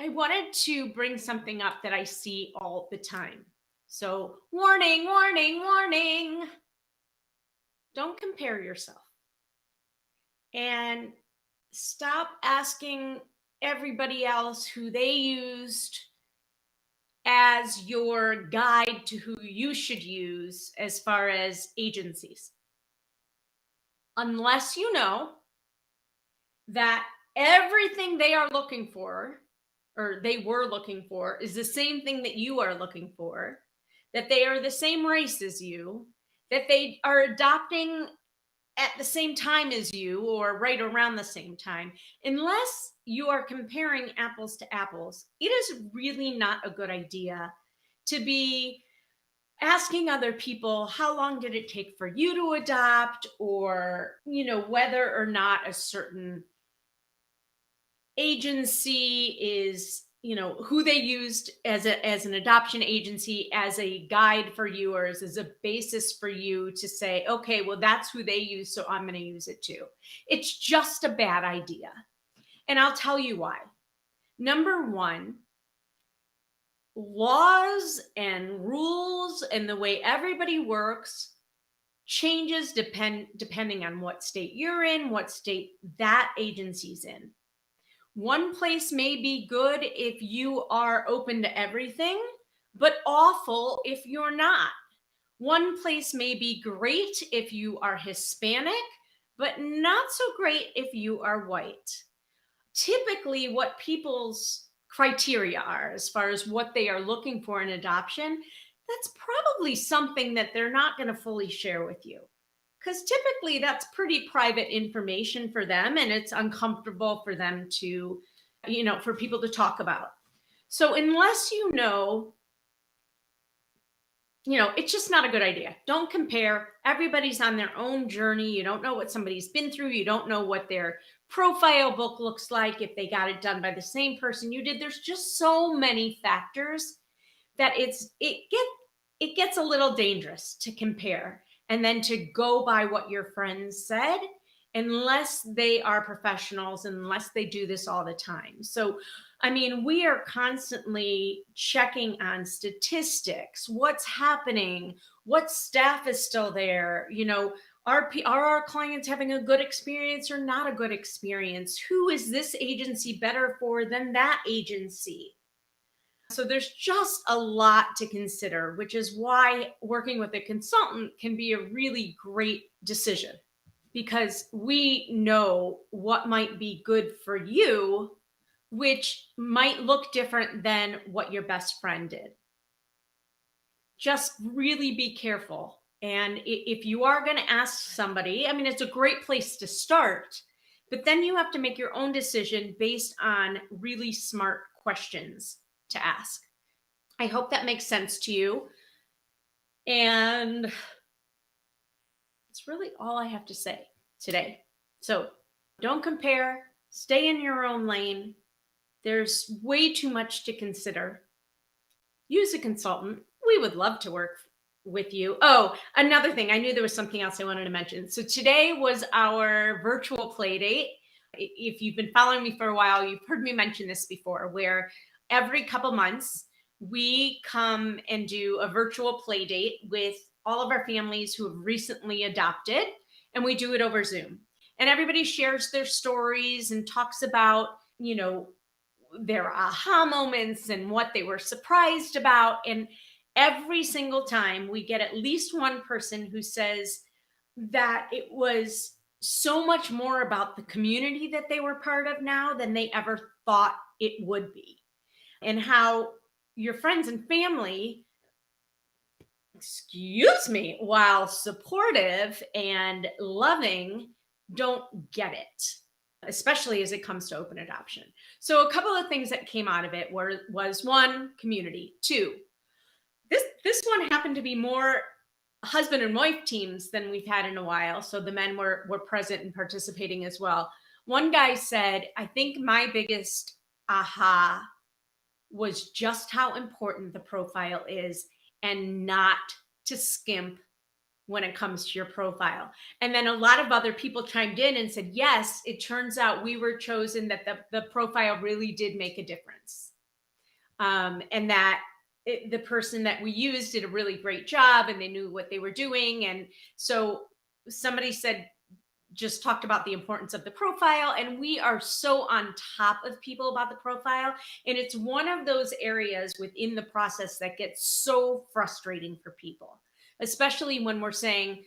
I wanted to bring something up that I see all the time. So, warning, warning, warning. Don't compare yourself and stop asking everybody else who they used as your guide to who you should use as far as agencies. Unless you know that everything they are looking for or they were looking for is the same thing that you are looking for, that they are the same race as you, that they are adopting at the same time as you or right around the same time. Unless you are comparing apples to apples, it is really not a good idea to be asking other people how long did it take for you to adopt, or whether or not a certain agency is, who they used as an adoption agency as a guide for you, or as a basis for you to say, okay, well, that's who they use, so I'm going to use it too. It's just a bad idea. And I'll tell you why. Number one, laws and rules and the way everybody works changes depending on what state you're in, what state that agency's in. One place may be good if you are open to everything, but awful if you're not. One place may be great if you are Hispanic, but not so great if you are white. Typically, what people's criteria are as far as what they are looking for in adoption, that's probably something that they're not going to fully share with you. Because typically that's pretty private information for them, and it's uncomfortable for them to, for people to talk about. So unless it's just not a good idea. Don't compare. Everybody's on their own journey. You don't know what somebody's been through. You don't know what their profile book looks like, if they got it done by the same person you did. There's just so many factors that it gets a little dangerous to compare and then to go by what your friends said, unless they are professionals, unless they do this all the time. So, I mean, we are constantly checking on statistics, what's happening, what staff is still there, are our clients having a good experience or not a good experience? Who is this agency better for than that agency? So there's just a lot to consider, which is why working with a consultant can be a really great decision, because we know what might be good for you, which might look different than what your best friend did. Just really be careful. And if you are going to ask somebody, I mean, it's a great place to start, but then you have to make your own decision based on really smart questions to ask. I hope that makes sense to you. And it's really all I have to say today. So don't compare, stay in your own lane. There's way too much to consider. Use a consultant. We would love to work with you. Oh, another thing, I knew there was something else I wanted to mention. So today was our virtual play date. If you've been following me for a while, you've heard me mention this before, where every couple months we come and do a virtual play date with all of our families who have recently adopted, and we do it over Zoom. And everybody shares their stories and talks about, their aha moments and what they were surprised about. And every single time we get at least one person who says that it was so much more about the community that they were part of now than they ever thought it would be. And how your friends and family, while supportive and loving, don't get it, especially as it comes to open adoption. So a couple of things that came out of it was one, community. Two, this one happened to be more husband and wife teams than we've had in a while. So the men were present and participating as well. One guy said, I think my biggest aha was just how important the profile is, and not to skimp when it comes to your profile. And then a lot of other people chimed in and said, yes, it turns out we were chosen, that the profile really did make a difference. and that the person that we used did a really great job and they knew what they were doing. And so somebody said, just talked about the importance of the profile, and we are so on top of people about the profile, and it's one of those areas within the process that gets so frustrating for people, especially when we're saying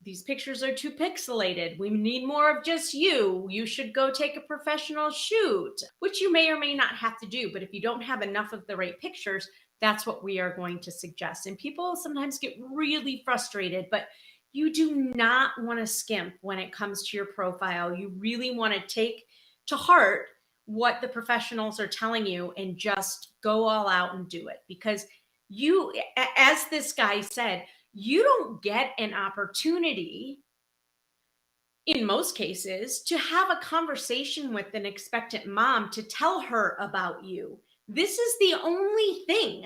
these pictures are too pixelated, we need more of just you should go take a professional shoot, which you may or may not have to do, but if you don't have enough of the right pictures, that's what we are going to suggest. And people sometimes get really frustrated, but you do not want to skimp when it comes to your profile. You really want to take to heart what the professionals are telling you and just go all out and do it. Because you, as this guy said, you don't get an opportunity in most cases to have a conversation with an expectant mom to tell her about you. This is the only thing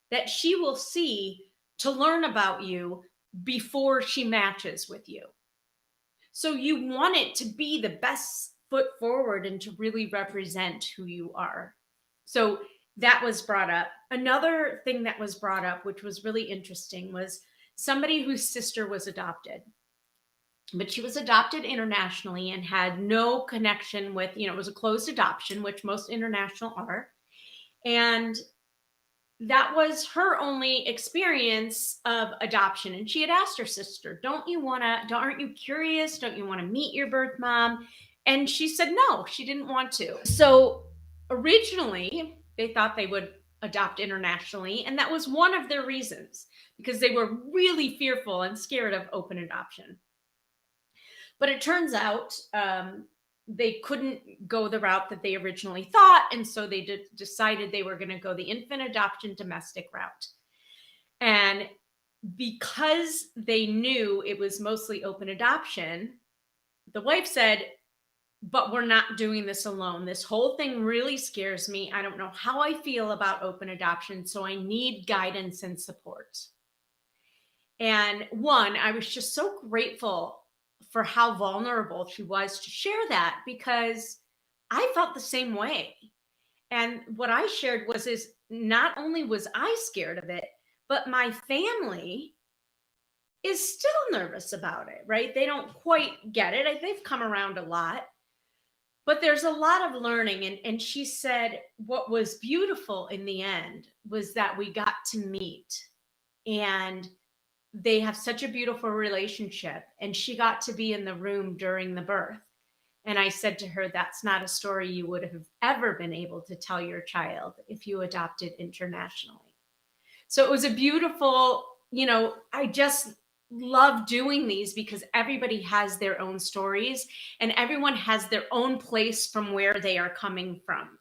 that she will see to learn about you before she matches with you. So you want it to be the best foot forward and to really represent who you are. So that was brought up. Another thing that was brought up, which was really interesting, was somebody whose sister was adopted. But she was adopted internationally and had no connection with, it was a closed adoption, which most international are. And that was her only experience of adoption. And she had asked her sister, aren't you curious? Don't you want to meet your birth mom? And she said, no, she didn't want to. So originally they thought they would adopt internationally. And that was one of their reasons, because they were really fearful and scared of open adoption. But it turns out they couldn't go the route that they originally thought. And so they decided they were going to go the infant adoption domestic route. And because they knew it was mostly open adoption, the wife said, but we're not doing this alone. This whole thing really scares me. I don't know how I feel about open adoption, so I need guidance and support. And I was just so grateful for how vulnerable she was to share that, because I felt the same way. And what I shared is not only was I scared of it, but my family is still nervous about it, right? They don't quite get it. They've come around a lot, but there's a lot of learning. And she said what was beautiful in the end was that we got to meet, and they have such a beautiful relationship, and she got to be in the room during the birth. And I said to her, that's not a story you would have ever been able to tell your child if you adopted internationally. So it was a beautiful, I just love doing these because everybody has their own stories and everyone has their own place from where they are coming from.